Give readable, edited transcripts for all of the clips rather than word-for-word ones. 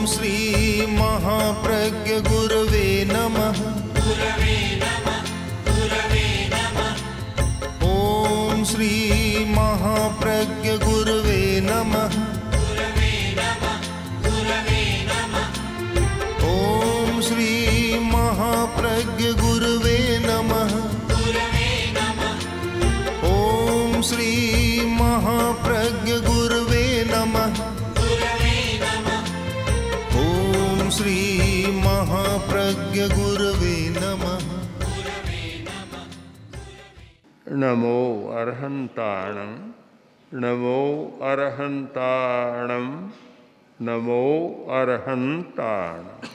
श्री महाप्रज्ञ गुरवे नमः। ओम श्री महाप्रज्ञ गुरवे नमः। ओम श्री महाप्रज्ञ गुरवे नमः। ओम श्री महाप्रज्ञ गुरवे नमः। ओम श्री महाप्रज्ञ गुरवे नमः। नमो अरहंताणं नमो अरहंताणं नमो अरहंताणं।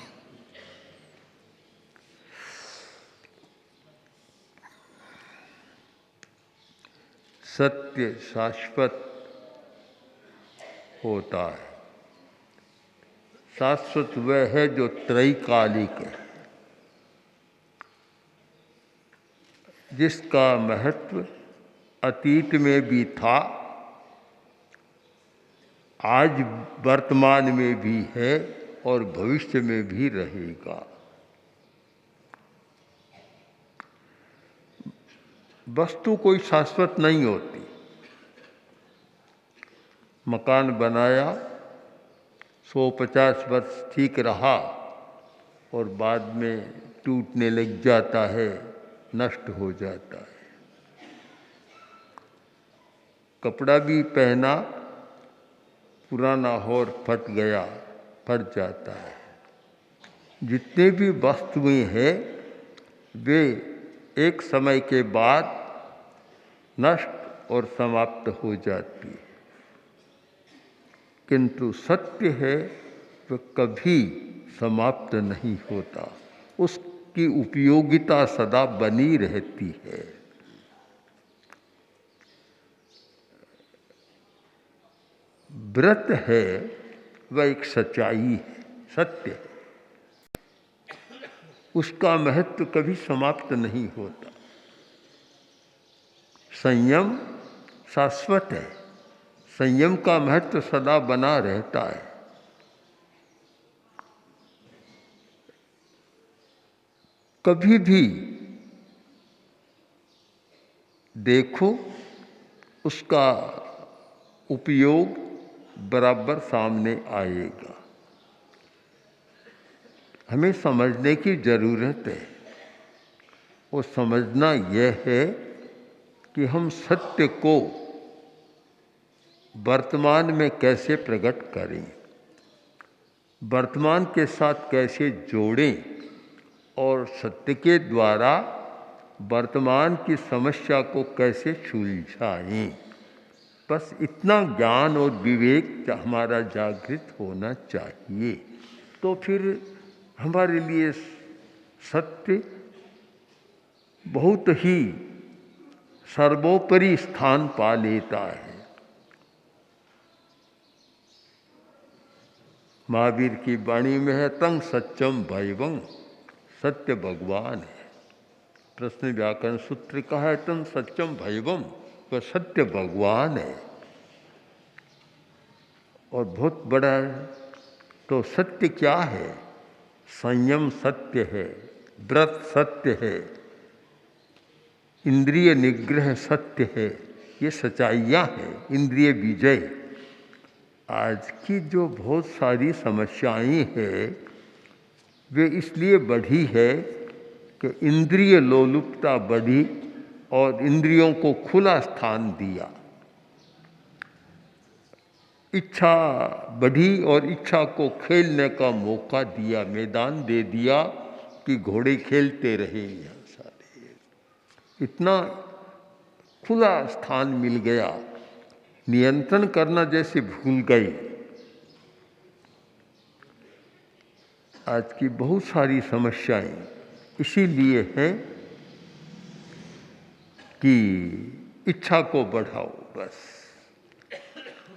सत्य शाश्वत होता है। शाश्वत वह है जो त्रैकालिक है, जिसका महत्व अतीत में भी था, आज वर्तमान में भी है और भविष्य में भी रहेगा। वस्तु कोई शाश्वत नहीं होती। मकान बनाया, 150 वर्ष ठीक रहा और बाद में टूटने लग जाता है, नष्ट हो जाता है। कपड़ा भी पहना, पुराना और फट गया, फट जाता है। जितने भी वस्तुएं हैं वे एक समय के बाद नष्ट और समाप्त हो जाती है, किंतु सत्य है वह कभी समाप्त नहीं होता। उसकी उपयोगिता सदा बनी रहती है। व्रत है वह एक सच्चाई है, सत्य है। उसका महत्व कभी समाप्त नहीं होता। संयम शाश्वत है। संयम का महत्व सदा बना रहता है। कभी भी देखो उसका उपयोग बराबर सामने आएगा। हमें समझने की जरूरत है। वो समझना यह है कि हम सत्य को वर्तमान में कैसे प्रकट करें, वर्तमान के साथ कैसे जोड़ें और सत्य के द्वारा वर्तमान की समस्या को कैसे सुलझाएं। बस इतना ज्ञान और विवेक हमारा जागृत होना चाहिए, तो फिर हमारे लिए सत्य बहुत ही सर्वोपरि स्थान पा लेता है। महावीर की वाणी में है, तं सत्यम भैवं, सत्य भगवान है। प्रश्न व्याकरण सूत्र का है, तं सत्यम भैवं, वह सत्य भगवान है और बहुत बड़ा है। तो सत्य क्या है? संयम सत्य है, व्रत सत्य है, इंद्रिय निग्रह सत्य है। ये सच्चाइयाँ हैं, इंद्रिय विजय। आज की जो बहुत सारी समस्याएं हैं वे इसलिए बढ़ी है कि इंद्रिय लोलुपता बढ़ी और इंद्रियों को खुला स्थान दिया। इच्छा बढ़ी और इच्छा को खेलने का मौका दिया, मैदान दे दिया कि घोड़े खेलते रहे। यहाँ सारे इतना खुला स्थान मिल गया, नियंत्रण करना जैसे भूल गई। आज की बहुत सारी समस्याएं इसीलिए हैं कि इच्छा को बढ़ाओ, बस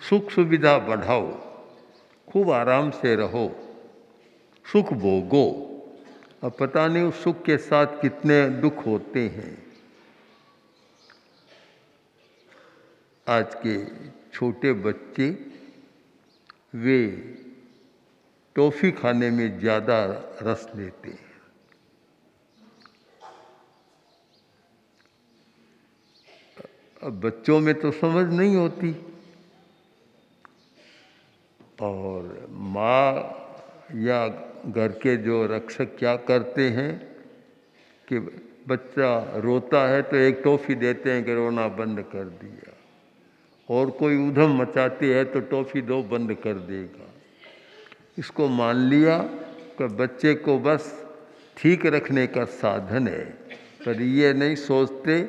सुख सुविधा बढ़ाओ, खूब आराम से रहो, सुख भोगो। अब पता नहीं उस सुख के साथ कितने दुख होते हैं। आज के छोटे बच्चे वे टॉफ़ी खाने में ज़्यादा रस लेते हैं। अब बच्चों में तो समझ नहीं होती, और माँ या घर के जो रक्षक क्या करते हैं कि बच्चा रोता है तो एक टॉफ़ी देते हैं कि रोना बंद कर दिया, और कोई उधम मचाती है तो टॉफ़ी दो, बंद कर देगा। इसको मान लिया कि बच्चे को बस ठीक रखने का साधन है, पर ये नहीं सोचते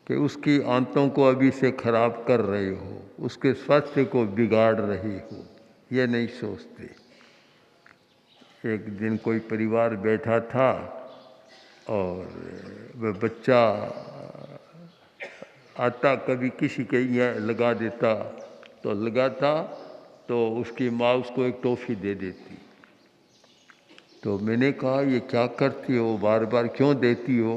कि उसकी आंतों को अभी से खराब कर रहे हो, उसके स्वास्थ्य को बिगाड़ रही हो, ये नहीं सोचते। एक दिन कोई परिवार बैठा था और वह बच्चा आता कभी किसी के यहाँ लगा देता, तो लगाता तो उसकी माँ उसको एक टॉफ़ी दे देती। तो मैंने कहा ये क्या करती हो, बार बार क्यों देती हो?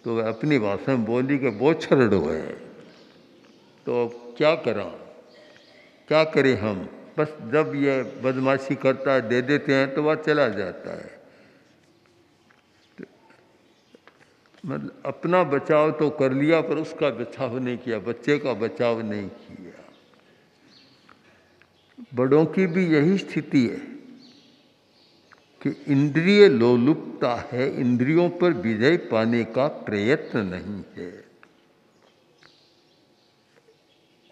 तो वह अपनी भाषा में बोली कि बहुत छरड़ो है। तो क्या करें हम? बस जब ये बदमाशी करता है दे देते हैं तो वह चला जाता है। मतलब अपना बचाव तो कर लिया पर उसका बचाव नहीं किया, बच्चे का बचाव नहीं किया। बड़ों की भी यही स्थिति है कि इंद्रिय लोलुपता है, इंद्रियों पर विजय पाने का प्रयत्न नहीं है।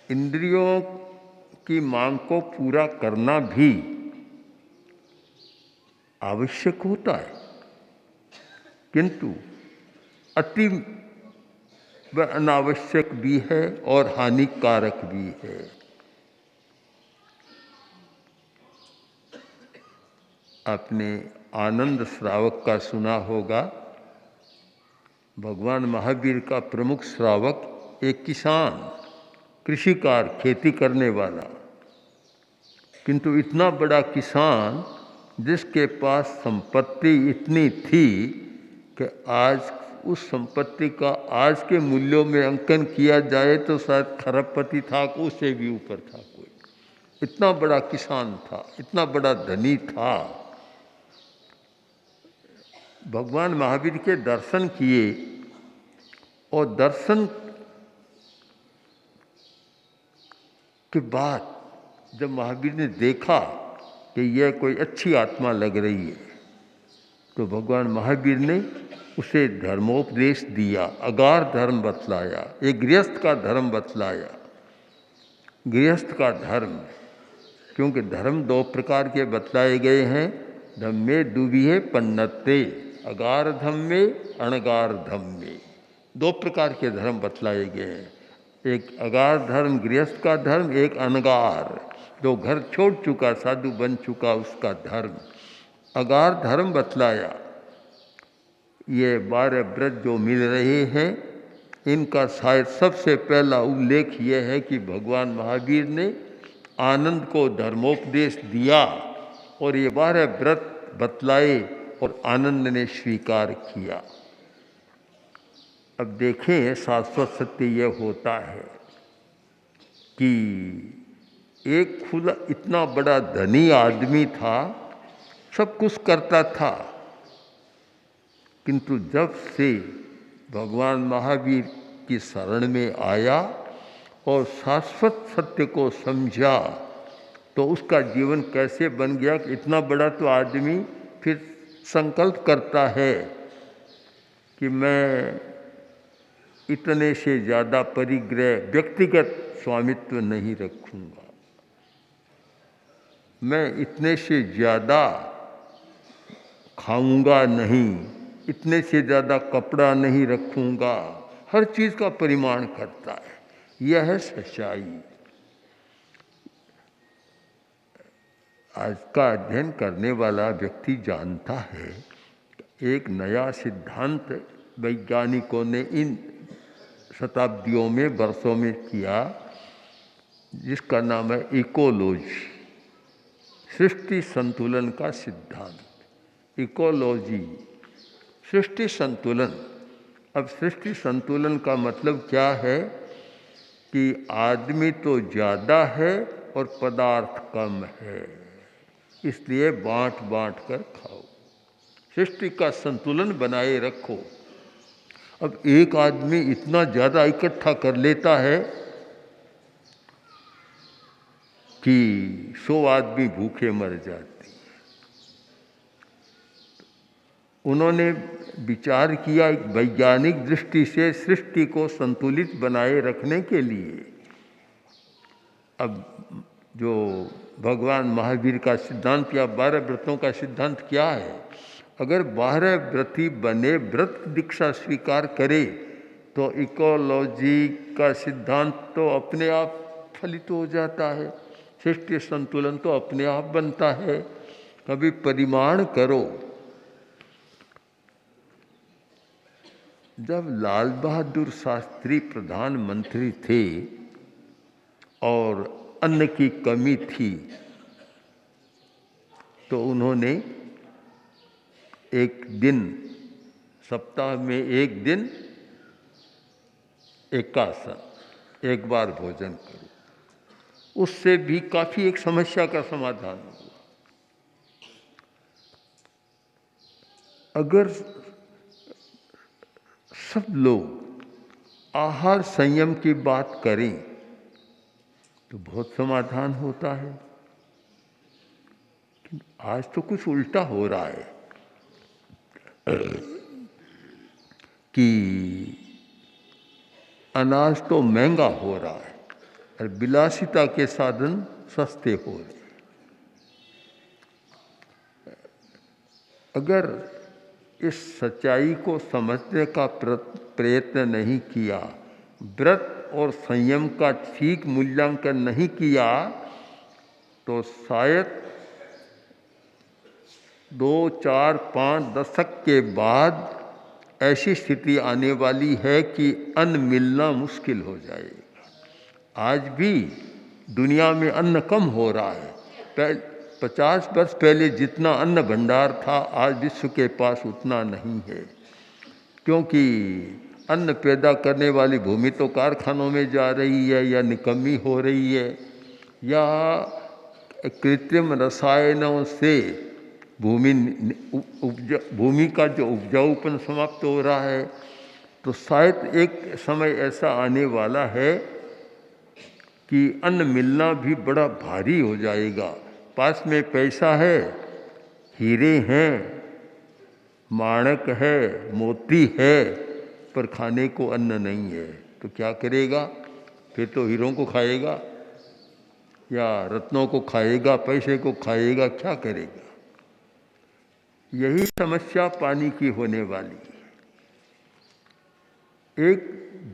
इंद्रियों की मांग को पूरा करना भी आवश्यक होता है, किंतु अति व अनावश्यक भी है और हानिकारक भी है। आपने आनंद श्रावक का सुना होगा। भगवान महावीर का प्रमुख श्रावक एक किसान, कृषिकार, खेती करने वाला, किंतु इतना बड़ा किसान जिसके पास संपत्ति इतनी थी कि आज उस संपत्ति का आज के मूल्यों में अंकन किया जाए तो शायद खरबपति था, उससे भी ऊपर था कोई। इतना बड़ा किसान था, इतना बड़ा धनी था। भगवान महावीर के दर्शन किए और दर्शन के बाद जब महावीर ने देखा कि यह कोई अच्छी आत्मा लग रही है, तो भगवान महावीर ने उसे धर्मोपदेश दिया, अगार धर्म बतलाया, एक गृहस्थ का धर्म बतलाया। गृहस्थ का धर्म, क्योंकि धर्म दो प्रकार के बतलाए गए हैं। धम्मे दुविहे पन्नते, अगार धम्मे अणगार धम्मे, दो प्रकार के धर्म बतलाए गए हैं। एक अगार धर्म गृहस्थ का धर्म, एक अनगार जो घर छोड़ चुका, साधु बन चुका, उसका धर्म। अगार धर्म बतलाया। ये 12 व्रत जो मिल रहे हैं, इनका शायद सबसे पहला उल्लेख यह है कि भगवान महावीर ने आनंद को धर्मोपदेश दिया और ये 12 व्रत बतलाए और आनंद ने स्वीकार किया। अब देखें, शाश्वत सत्य यह होता है कि एक खुला इतना बड़ा धनी आदमी था, सब कुछ करता था, किंतु जब से भगवान महावीर की शरण में आया और शाश्वत सत्य को समझा, तो उसका जीवन कैसे बन गया कि इतना बड़ा तो आदमी फिर संकल्प करता है कि मैं इतने से ज़्यादा परिग्रह, व्यक्तिगत स्वामित्व नहीं रखूँगा, मैं इतने से ज़्यादा खाऊंगा नहीं, इतने से ज़्यादा कपड़ा नहीं रखूँगा, हर चीज़ का परिमाण करता है। यह है सच्चाई। आज का अध्ययन करने वाला व्यक्ति जानता है, एक नया सिद्धांत वैज्ञानिकों ने इन शताब्दियों में, वर्षों में किया, जिसका नाम है इकोलॉजी, सृष्टि संतुलन का सिद्धांत। इकोलॉजी, सृष्टि संतुलन। अब सृष्टि संतुलन का मतलब क्या है कि आदमी तो ज़्यादा है और पदार्थ कम है। इसलिए बांट बांट कर खाओ, सृष्टि का संतुलन बनाए रखो। अब एक आदमी इतना ज़्यादा इकट्ठा कर लेता है कि 100 आदमी भूखे मर जाते। उन्होंने विचार किया एक वैज्ञानिक दृष्टि से सृष्टि को संतुलित बनाए रखने के लिए। अब जो भगवान महावीर का सिद्धांत या 12 व्रतों का सिद्धांत क्या है? अगर 12 व्रती बने, व्रत दीक्षा स्वीकार करे, तो इकोलॉजी का सिद्धांत तो अपने आप फलित हो जाता है, सृष्टि संतुलन तो अपने आप बनता है। कभी परिमाण करो। जब लाल बहादुर शास्त्री प्रधानमंत्री थे और अन्न की कमी थी, तो उन्होंने एक दिन, सप्ताह में एक दिन एकासन, एक बार भोजन करो। उससे भी काफ़ी एक समस्या का समाधान हुआ। अगर सब लोग आहार संयम की बात करें तो बहुत समाधान होता है। आज तो कुछ उल्टा हो रहा है कि अनाज तो महंगा हो रहा है और विलासिता के साधन सस्ते हो रहे हैं। अगर इस सच्चाई को समझने का प्रयत्न नहीं किया, व्रत और संयम का ठीक मूल्यांकन नहीं किया, तो शायद 2, 4, 5 दशक के बाद ऐसी स्थिति आने वाली है कि अन्न मिलना मुश्किल हो जाएगा। आज भी दुनिया में अन्न कम हो रहा है। 50 वर्ष पहले जितना अन्न भंडार था, आज विश्व के पास उतना नहीं है, क्योंकि अन्न पैदा करने वाली भूमि तो कारखानों में जा रही है या निकम्मी हो रही है, या कृत्रिम रसायनों से भूमि का जो उपजाऊपन समाप्त हो रहा है। तो शायद एक समय ऐसा आने वाला है कि अन्न मिलना भी बड़ा भारी हो जाएगा। पास में पैसा है, हीरे हैं, माणक है, मोती है, पर खाने को अन्न नहीं है, तो क्या करेगा? फिर तो हीरों को खाएगा या रत्नों को खाएगा, पैसे को खाएगा, क्या करेगा? यही समस्या पानी की होने वाली है। एक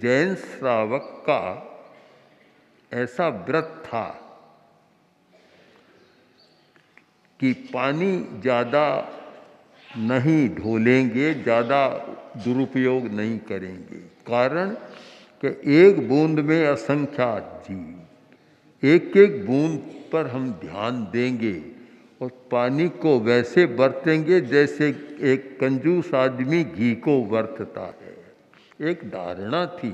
जैन श्रावक का ऐसा व्रत था कि पानी ज़्यादा नहीं ढोलेंगे, ज़्यादा दुरुपयोग नहीं करेंगे। कारण कि एक बूंद में असंख्यात जीव, एक एक बूंद पर हम ध्यान देंगे और पानी को वैसे बरतेंगे जैसे एक कंजूस आदमी घी को बरतता है। एक धारणा थी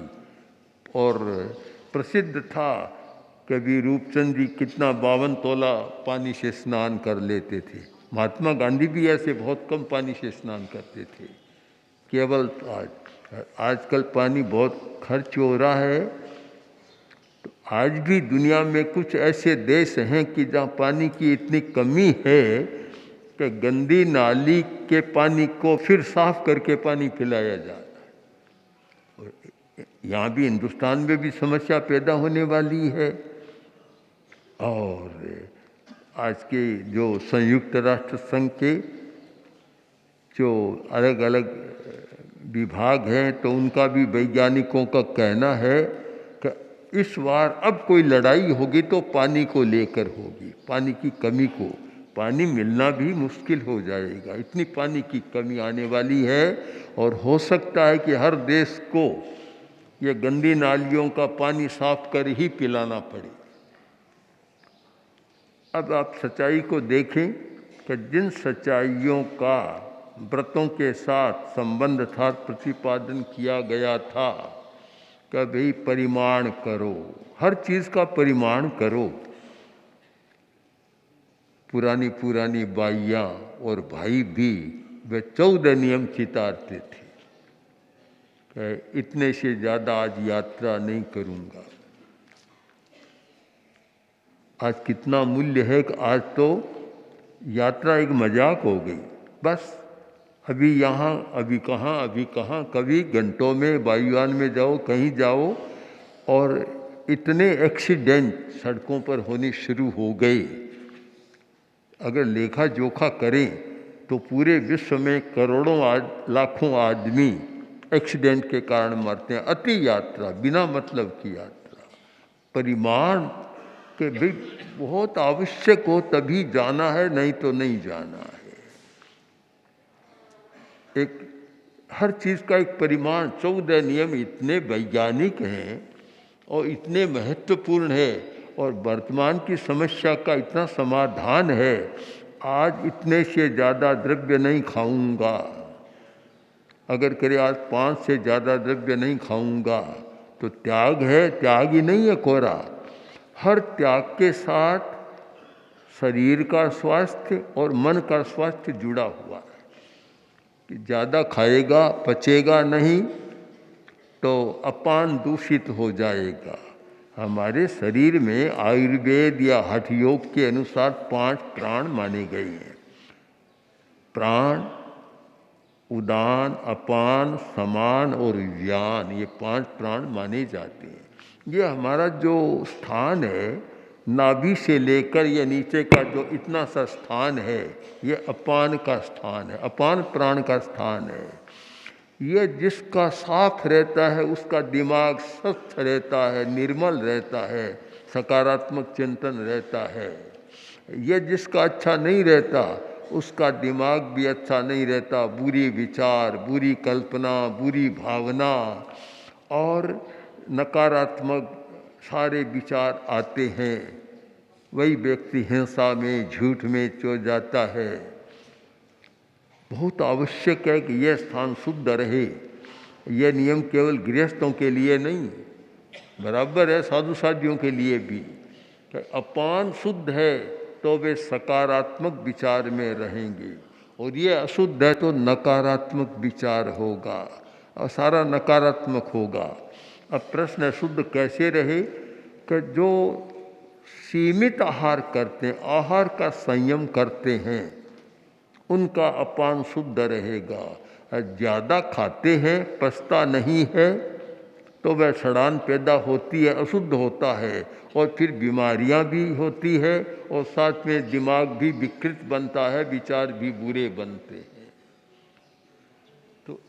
और प्रसिद्ध था। कभी रूपचंद जी कितना 52 तोला पानी से स्नान कर लेते थे। महात्मा गांधी भी ऐसे बहुत कम पानी से स्नान करते थे। केवल आजकल पानी बहुत खर्च हो रहा है। तो आज भी दुनिया में कुछ ऐसे देश हैं कि जहाँ पानी की इतनी कमी है कि गंदी नाली के पानी को फिर साफ करके पानी पिलाया जाता है। और यहाँ भी, हिंदुस्तान में भी समस्या पैदा होने वाली है। और आज के जो संयुक्त राष्ट्र संघ के जो अलग अलग विभाग हैं, तो उनका भी वैज्ञानिकों का कहना है कि इस बार अब कोई लड़ाई होगी तो पानी को लेकर होगी। पानी की कमी को, पानी मिलना भी मुश्किल हो जाएगा, इतनी पानी की कमी आने वाली है। और हो सकता है कि हर देश को ये गंदी नालियों का पानी साफ कर ही पिलाना पड़े। अब आप सच्चाई को देखें कि जिन सच्चाइयों का व्रतों के साथ संबंध था, प्रतिपादन किया गया था कि भाई परिमाण करो, हर चीज़ का परिमाण करो। पुरानी पुरानी बाइयाँ और भाई भी वे 14 नियम चितारते थे कि इतने से ज़्यादा आज यात्रा नहीं करूँगा। आज कितना मूल्य है कि आज तो यात्रा एक मजाक हो गई। बस अभी यहाँ अभी कहाँ, कभी घंटों में वायुयान में जाओ, कहीं जाओ, और इतने एक्सीडेंट सड़कों पर होने शुरू हो गए। अगर लेखा जोखा करें तो पूरे विश्व में करोड़ों लाखों आदमी एक्सीडेंट के कारण मरते हैं। अति यात्रा, बिना मतलब की यात्रा, परिमाण के भी बहुत आवश्यक हो तभी जाना है, नहीं तो नहीं जाना है। एक हर चीज़ का एक परिमाण, 14 नियम इतने वैज्ञानिक हैं और इतने महत्वपूर्ण है, और वर्तमान की समस्या का इतना समाधान है। आज इतने से ज़्यादा द्रव्य नहीं खाऊंगा, अगर करे आज 5 से ज़्यादा द्रव्य नहीं खाऊंगा तो त्याग है, त्याग ही नहीं है कोरा। हर त्याग के साथ शरीर का स्वास्थ्य और मन का स्वास्थ्य जुड़ा हुआ है कि ज़्यादा खाएगा पचेगा नहीं तो अपान दूषित हो जाएगा। हमारे शरीर में आयुर्वेद या हठ योग के अनुसार 5 प्राण माने गए हैं। प्राण, उदान, अपान, समान और व्यान, ये 5 प्राण माने जाते हैं। ये हमारा जो स्थान है, नाभि से लेकर ये नीचे का जो इतना सा स्थान है, ये अपान का स्थान है, अपान प्राण का स्थान है। ये जिसका साफ रहता है उसका दिमाग स्वस्थ रहता है, निर्मल रहता है, सकारात्मक चिंतन रहता है। ये जिसका अच्छा नहीं रहता उसका दिमाग भी अच्छा नहीं रहता, बुरी विचार, बुरी कल्पना, बुरी भावना और नकारात्मक सारे विचार आते हैं। वही व्यक्ति हिंसा में, झूठ में चो जाता है। बहुत आवश्यक है कि यह स्थान शुद्ध रहे। यह नियम केवल गृहस्थों के लिए नहीं, बराबर है साधु साधियों के लिए भी। अपान शुद्ध है तो वे सकारात्मक विचार में रहेंगे, और ये अशुद्ध है तो नकारात्मक विचार होगा और सारा नकारात्मक होगा। अब प्रश्न है शुद्ध कैसे रहे? कि जो सीमित आहार करते हैं, आहार का संयम करते हैं, उनका अपान शुद्ध रहेगा। ज़्यादा खाते हैं, पचता नहीं है तो वह सड़ान पैदा होती है, अशुद्ध होता है, और फिर बीमारियां भी होती है, और साथ में दिमाग भी विकृत बनता है, विचार भी बुरे बनते हैं। तो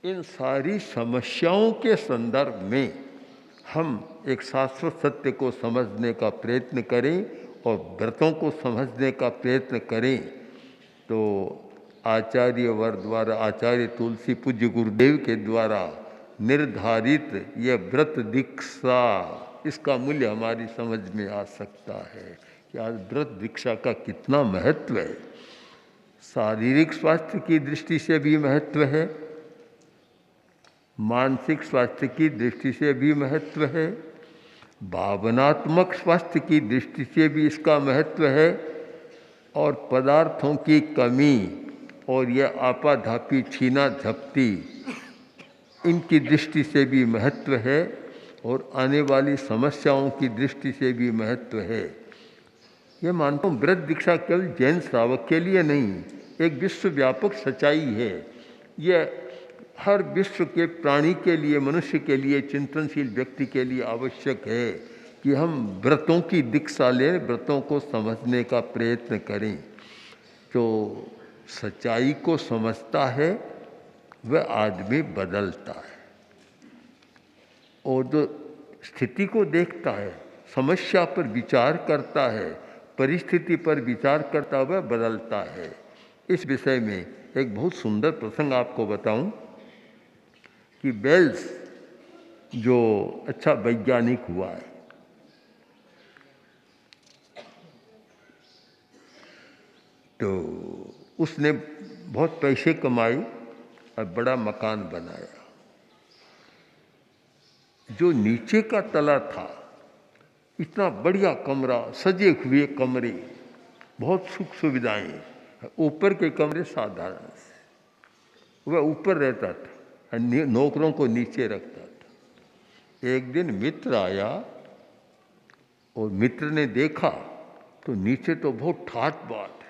इन सारी समस्याओं के संदर्भ में हम एक शाश्वत सत्य को समझने का प्रयत्न करें और व्रतों को समझने का प्रयत्न करें। तो आचार्य वर द्वारा, आचार्य तुलसी पूज्य गुरुदेव के द्वारा निर्धारित यह व्रत दीक्षा, इसका मूल्य हमारी समझ में आ सकता है कि आज व्रत दीक्षा का कितना महत्व है। शारीरिक स्वास्थ्य की दृष्टि से भी महत्व है, मानसिक स्वास्थ्य की दृष्टि से भी महत्व है, भावनात्मक स्वास्थ्य की दृष्टि से भी इसका महत्व है, और पदार्थों की कमी और यह आपाधापी छीना झपटी इनकी दृष्टि से भी महत्व है, और आने वाली समस्याओं की दृष्टि से भी महत्व है। ये मानता हूँ व्रत दीक्षा केवल जैन श्रावक के लिए नहीं, एक विश्वव्यापक सच्चाई है। यह हर विश्व के प्राणी के लिए, मनुष्य के लिए, चिंतनशील व्यक्ति के लिए आवश्यक है कि हम व्रतों की दीक्षा लें, व्रतों को समझने का प्रयत्न करें। जो सच्चाई को समझता है वह आदमी बदलता है, और जो स्थिति को देखता है, समस्या पर विचार करता है, परिस्थिति पर विचार करता हुआ बदलता है। इस विषय में एक बहुत सुंदर प्रसंग आपको बताऊं कि बेल्स जो अच्छा वैज्ञानिक हुआ है, तो उसने बहुत पैसे कमाए और बड़ा मकान बनाया। जो नीचे का तला था, इतना बढ़िया कमरा, सजे हुए कमरे, बहुत सुख सुविधाएं हैं। ऊपर के कमरे साधारण से, वह ऊपर रहता था और नौकरों को नीचे रखता था। एक दिन मित्र आया और मित्र ने देखा तो नीचे तो बहुत ठाट बाट है।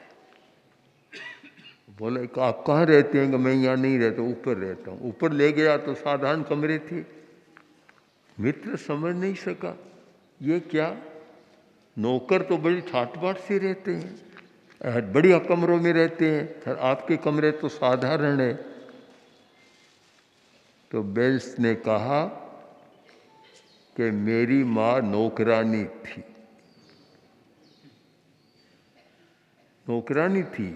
बोला कि आप कहाँ रहते हैं? कि मैं यहाँ नहीं रहता, ऊपर रहता हूँ। ऊपर ले गया तो साधारण कमरे थे। मित्र समझ नहीं सका ये क्या, नौकर तो बड़ी ठाट बाट से रहते हैं, बढ़िया कमरों में रहते हैं, आपके कमरे तो साधारण है। तो बेल्स ने कहा कि मेरी माँ नौकरानी थी, नौकरानी थी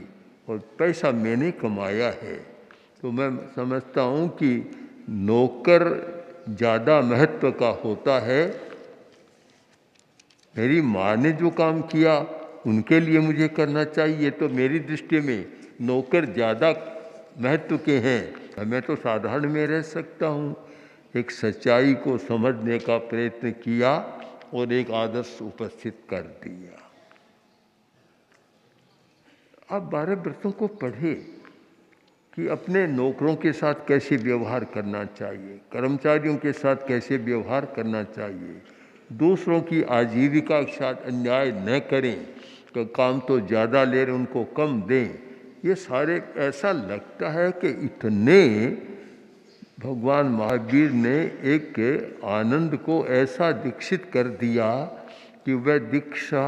और पैसा मैंने कमाया है। तो मैं समझता हूँ कि नौकर ज़्यादा महत्व का होता है। मेरी माँ ने जो काम किया उनके लिए मुझे करना चाहिए। तो मेरी दृष्टि में नौकर ज़्यादा महत्व के हैं, मैं तो साधारण में रह सकता हूँ। एक सच्चाई को समझने का प्रयत्न किया और एक आदर्श उपस्थित कर दिया। आप 12 व्रतों को पढ़े कि अपने नौकरों के साथ कैसे व्यवहार करना चाहिए, कर्मचारियों के साथ कैसे व्यवहार करना चाहिए, दूसरों की आजीविका के साथ अन्याय न करें, कि काम तो ज़्यादा ले रहे उनको कम दें। ये सारे ऐसा लगता है कि इतने भगवान महावीर ने एक आनंद को ऐसा दीक्षित कर दिया कि वह दीक्षा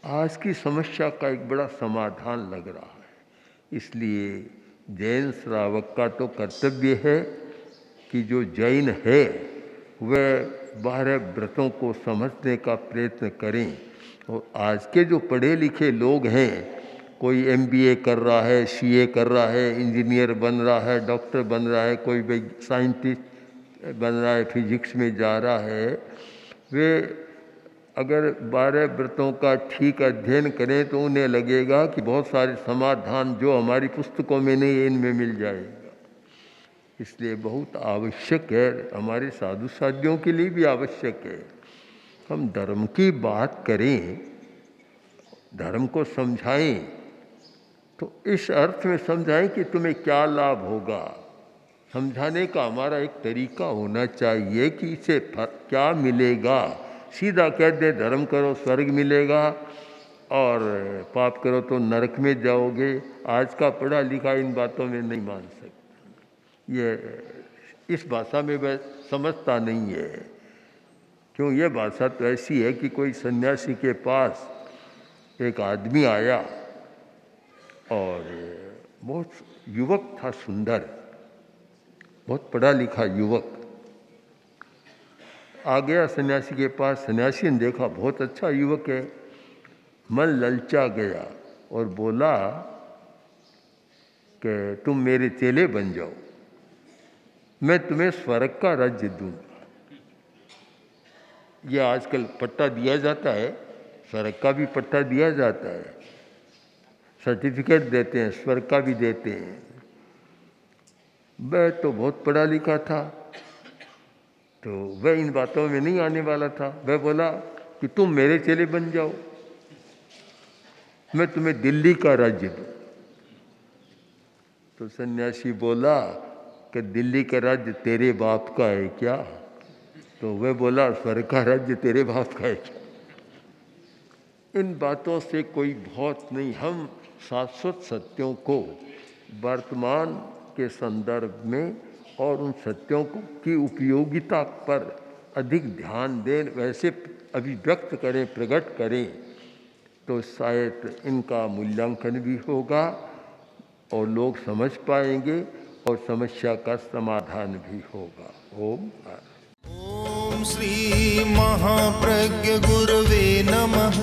आज की समस्या का एक बड़ा समाधान लग रहा है। इसलिए जैन श्रावक का तो कर्तव्य है कि जो जैन है वह 12 व्रतों को समझने का प्रयत्न करें। और आज के जो पढ़े लिखे लोग हैं, कोई MBA कर रहा है, CA कर रहा है, इंजीनियर बन रहा है, डॉक्टर बन रहा है, कोई साइंटिस्ट बन रहा है, फिजिक्स में जा रहा है, वे अगर 12 व्रतों का ठीक अध्ययन करें तो उन्हें लगेगा कि बहुत सारे समाधान जो हमारी पुस्तकों में नहीं है इनमें मिल जाएगा। इसलिए बहुत आवश्यक है, हमारे साधु साधियों के लिए भी आवश्यक है। हम धर्म की बात करें, धर्म को समझाएं तो इस अर्थ में समझाएं कि तुम्हें क्या लाभ होगा। समझाने का हमारा एक तरीका होना चाहिए कि इसे क्या मिलेगा। सीधा कह दे धर्म करो स्वर्ग मिलेगा और पाप करो तो नरक में जाओगे, आज का पढ़ा लिखा इन बातों में नहीं मान सकता। ये इस भाषा में वह समझता नहीं है। क्यों, ये भाषा तो ऐसी है कि कोई सन्यासी के पास एक आदमी आया और बहुत युवक था, सुंदर, बहुत पढ़ा लिखा युवक आ गया सन्यासी के पास। सन्यासी ने देखा बहुत अच्छा युवक है, मन ललचा गया और बोला कि तुम मेरे चेले बन जाओ, मैं तुम्हें स्वर्ग का राज्य दूंगा। यह आजकल पट्टा दिया जाता है, स्वर्ग का भी पट्टा दिया जाता है, सर्टिफिकेट देते हैं, स्वर्ग का भी देते हैं। वह तो बहुत पढ़ा लिखा था, तो वह इन बातों में नहीं आने वाला था। वह बोला कि तुम मेरे चेले बन जाओ, मैं तुम्हें दिल्ली का राज्य दूँ। तो सन्यासी बोला कि दिल्ली का राज्य तेरे बाप का है क्या? तो वह बोला स्वर्ग का राज्य तेरे बाप का है क्या? इन बातों से कोई बहुत नहीं। हम शाश्वत सत्यों को वर्तमान के संदर्भ में और उन सत्यों की उपयोगिता पर अधिक ध्यान दें, वैसे अभिव्यक्त करें, प्रकट करें, तो शायद इनका मूल्यांकन भी होगा और लोग समझ पाएंगे और समस्या का समाधान भी होगा। ओम ओम श्री महाप्रज्ञ गुरवे नमः।